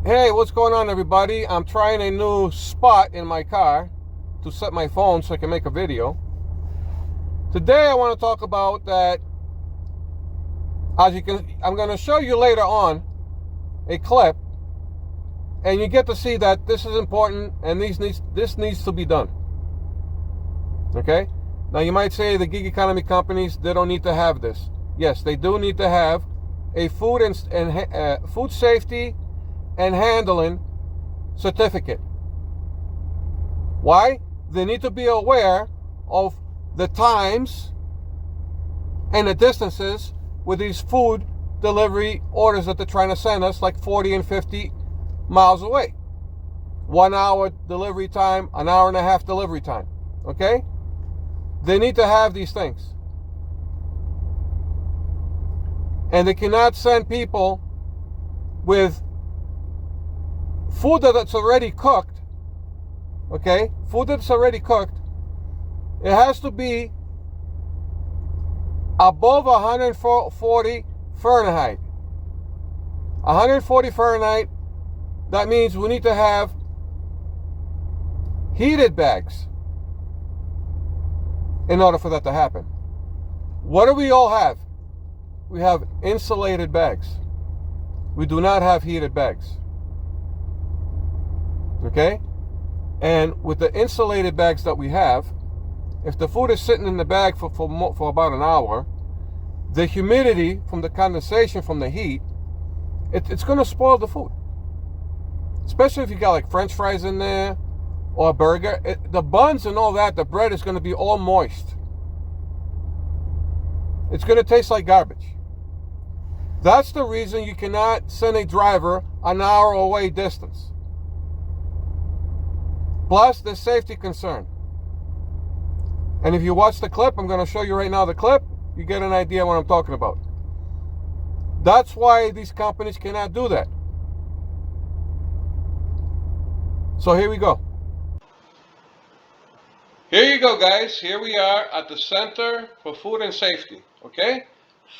Hey, what's going on, everybody? I'm trying a new spot in my car to set my phone so I can make a video. Today I want to talk about that. I'm going to show you later on a clip, and you get to see that this is important and this needs to be done. Okay? Now you might say the gig economy companies, they don't need to have this. Yes, they do need to have a food safety and handling certificate. Why? They need to be aware of the times and the distances with these food delivery orders that they're trying to send us, like 40 and 50 miles away. 1 hour delivery time, an hour and a half delivery time. Okay? They need to have these things. And they cannot send people with food that's already cooked. Okay? Food that's already cooked. It has to be above 140 Fahrenheit. 140 Fahrenheit, that means we need to have heated bags in order for that to happen. What do we all have? We have insulated bags. We do not have heated bags. Okay? And with the insulated bags that we have, if the food is sitting in the bag for about an hour, the humidity from the condensation from the heat, it's going to spoil the food. Especially if you got like French fries in there or a burger. The buns and all that, the bread is going to be all moist. It's going to taste like garbage. That's the reason you cannot send a driver an hour away distance. Plus the safety concern. And if you watch the clip, I'm going to show you right now the clip, you get an idea what I'm talking about. That's why these companies cannot do that. So here we go. Here you go, guys. Here we are at the Center for Food and Safety. Okay?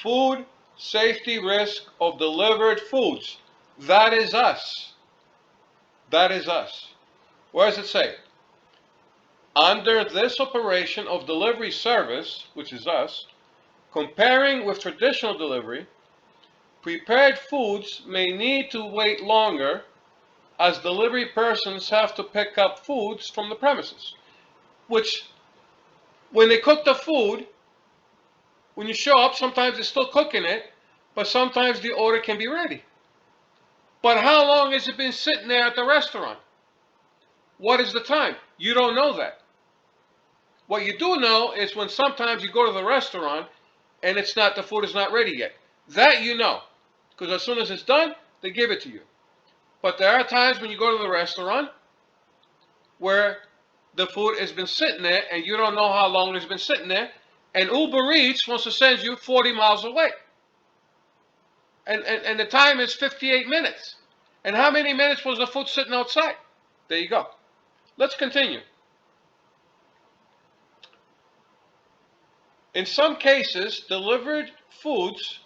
Food safety risk of delivered foods. That is us. That is us. Where does it say? Under this operation of delivery service, which is us, comparing with traditional delivery, prepared foods may need to wait longer as delivery persons have to pick up foods from the premises. Which, when they cook the food, when you show up, sometimes they're still cooking it, but sometimes the order can be ready. But how long has it been sitting there at the restaurant? What is the time? You don't know that. What you do know is when sometimes you go to the restaurant and the food is not ready yet. That you know. Because as soon as it's done, they give it to you. But there are times when you go to the restaurant where the food has been sitting there and you don't know how long it's been sitting there, and Ubereats wants to send you 40 miles away. And the time is 58 minutes. And how many minutes was the food sitting outside? There you go. Let's continue. In some cases, delivered foods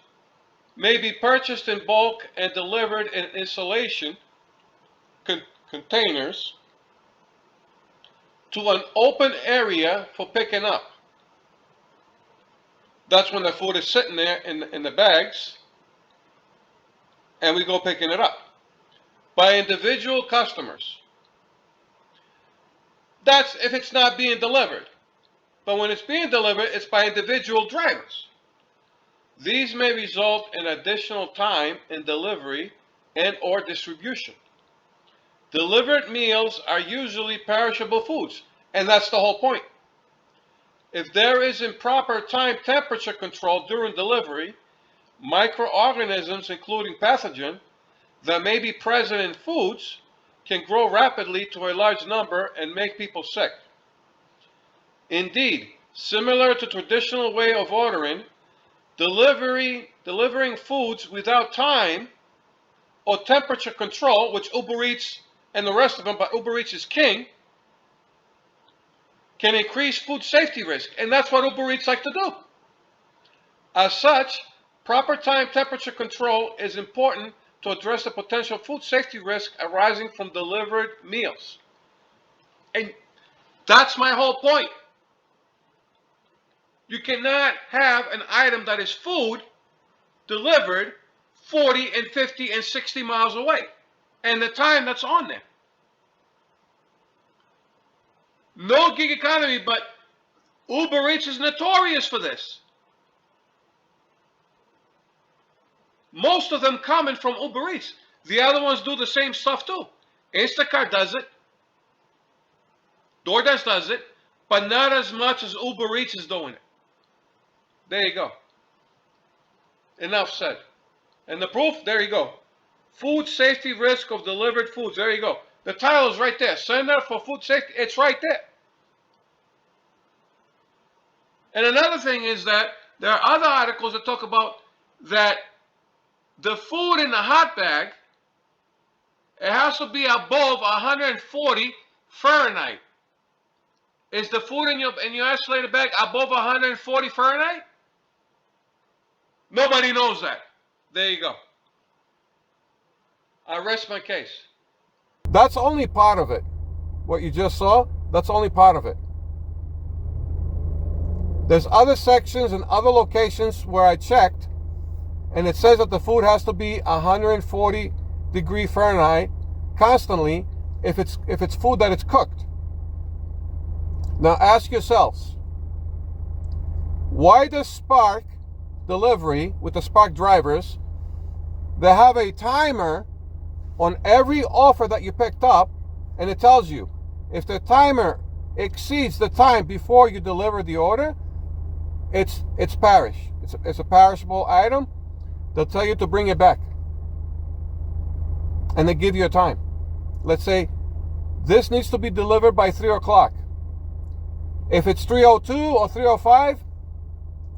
may be purchased in bulk and delivered in insulation containers to an open area for picking up. That's when the food is sitting there in the bags, and we go picking it up by individual customers. That's if it's not being delivered. But when it's being delivered, it's by individual drivers. These may result in additional time in delivery and or distribution. Delivered meals are usually perishable foods, and that's the whole point. If there is improper time temperature control during delivery, microorganisms, including pathogen, that may be present in foods can grow rapidly to a large number and make people sick. Indeed, similar to traditional way of ordering, delivering foods without time or temperature control, which Uber Eats and the rest of them, but Uber Eats is king, can increase food safety risk, and that's what Uber Eats like to do. As such, proper time temperature control is important to address the potential food safety risk arising from delivered meals. And that's my whole point. You cannot have an item that is food delivered 40 and 50 and 60 miles away, and the time that's on there. No gig economy, but Ubereats is notorious for this. Most of them coming from Ubereats. The other ones do the same stuff too. Instacart does it. DoorDash does it, but not as much as Ubereats is doing it. There you go. Enough said. And the proof, there you go. Food safety risk of delivered foods. There you go. The title is right there. Center for Food Safety. It's right there. And another thing is that there are other articles that talk about that the food in the hot bag, it has to be above 140 Fahrenheit. Is the food in your isolated bag above 140 Fahrenheit? Nobody knows that. There you go. I rest my case. That's only part of it. What you just saw, that's only part of it. There's other sections and other locations where I checked, and it says that the food has to be 140 degree Fahrenheit constantly if it's food that it's cooked. Now ask yourselves, why does Spark Delivery with the Spark drivers, they have a timer on every offer that you picked up, and it tells you if the timer exceeds the time before you deliver the order, it's perish. It's a perishable item. They'll tell you to bring it back, and they give you a time. Let's say this needs to be delivered by 3 o'clock. If it's 3:02 or 3:05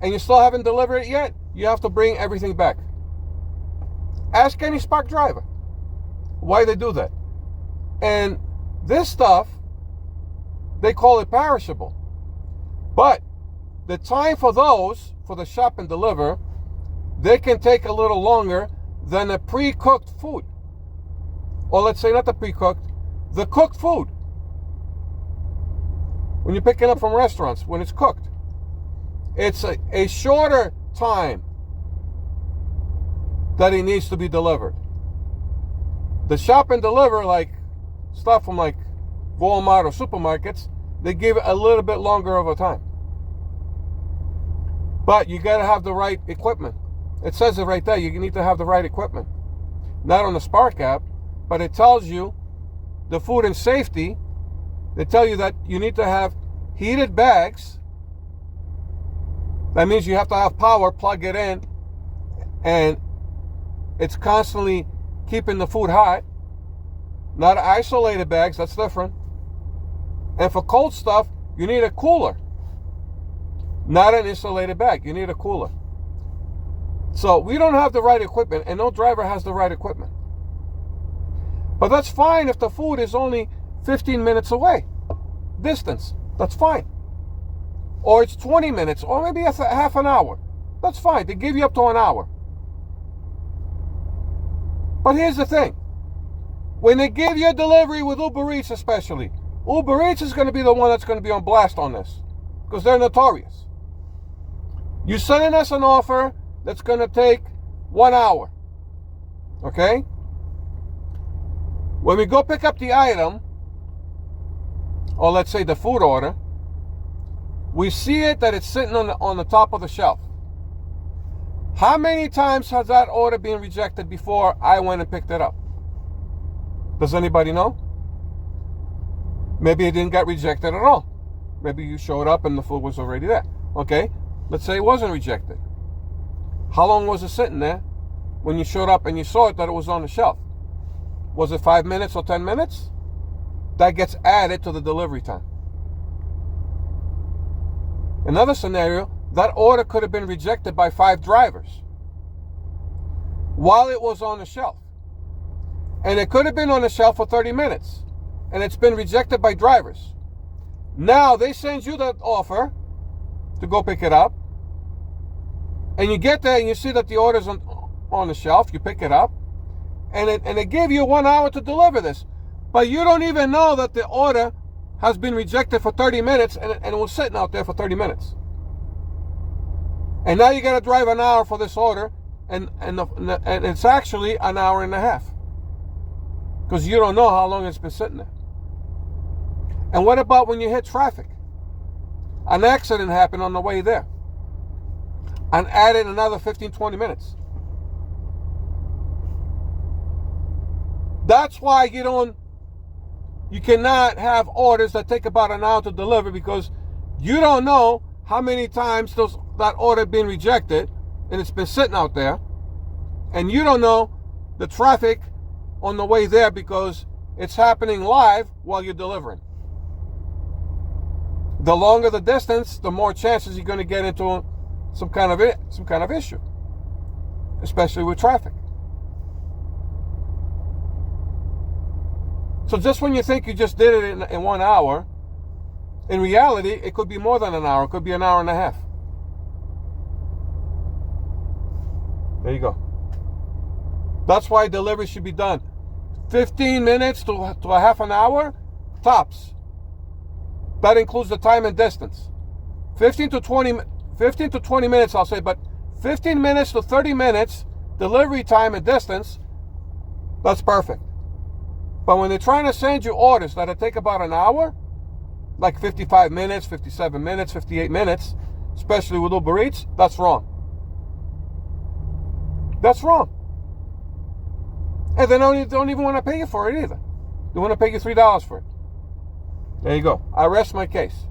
and you still haven't delivered it yet, you have to bring everything back. Ask any Spark driver why they do that. And this stuff, they call it perishable. But the time for those, for the shop and deliver, they can take a little longer than a pre-cooked food. Or let's say not the pre-cooked, the cooked food. When you pick it up from restaurants, when it's cooked, it's a shorter time that it needs to be delivered. The shop and deliver, like stuff from like Walmart or supermarkets, they give it a little bit longer of a time. But you got to have the right equipment. It says it right there. You need to have the right equipment. Not on the Spark app, but it tells you the food and safety. They tell you that you need to have heated bags. That means you have to have power, plug it in, and it's constantly keeping the food hot. Not isolated bags, that's different. And for cold stuff, you need a cooler. Not an insulated bag, you need a cooler. So we don't have the right equipment, and no driver has the right equipment. But that's fine if the food is only 15 minutes away. Distance, that's fine. Or it's 20 minutes, or maybe half an hour. That's fine, they give you up to an hour. But here's the thing. When they give you a delivery with Ubereats especially, Ubereats is going to be the one that's going to be on blast on this, because they're notorious. You're sending us an offer that's going to take 1 hour. Okay? When we go pick up the item, or let's say the food order, we see it that it's sitting on the top of the shelf. How many times has that order been rejected before I went and picked it up? Does anybody know? Maybe it didn't get rejected at all. Maybe you showed up and the food was already there. Okay, let's say it wasn't rejected. How long was it sitting there when you showed up and you saw it that it was on the shelf? Was it 5 minutes or 10 minutes? That gets added to the delivery time. Another scenario, that order could have been rejected by 5 drivers while it was on the shelf. And it could have been on the shelf for 30 minutes. And it's been rejected by drivers. Now they send you that offer to go pick it up. And you get there and you see that the order's on the shelf. You pick it up. and they give you 1 hour to deliver this, but you don't even know that the order has been rejected for 30 minutes and it was sitting out there for 30 minutes. And now you got to drive an hour for this order, and it's actually an hour and a half because you don't know how long it's been sitting there. And what about when you hit traffic? An accident happened on the way there and added another 15-20 minutes. That's why you cannot have orders that take about an hour to deliver, because you don't know how many times that order been rejected and it's been sitting out there, and you don't know the traffic on the way there because it's happening live while you're delivering. The longer the distance, the more chances you're going to get into some kind of issue, especially with traffic. So just when you think you just did it in 1 hour, in reality, it could be more than an hour. It could be an hour and a half. There you go. That's why delivery should be done 15 minutes to a half an hour, tops. That includes the time and distance. 15 to 20 minutes, I'll say, but 15 minutes to 30 minutes, delivery time and distance, that's perfect. But when they're trying to send you orders that'll take about an hour, like 55 minutes, 57 minutes, 58 minutes, especially with Ubereats, that's wrong. That's wrong. And they don't even want to pay you for it either. They want to pay you $3 for it. There you go. I rest my case.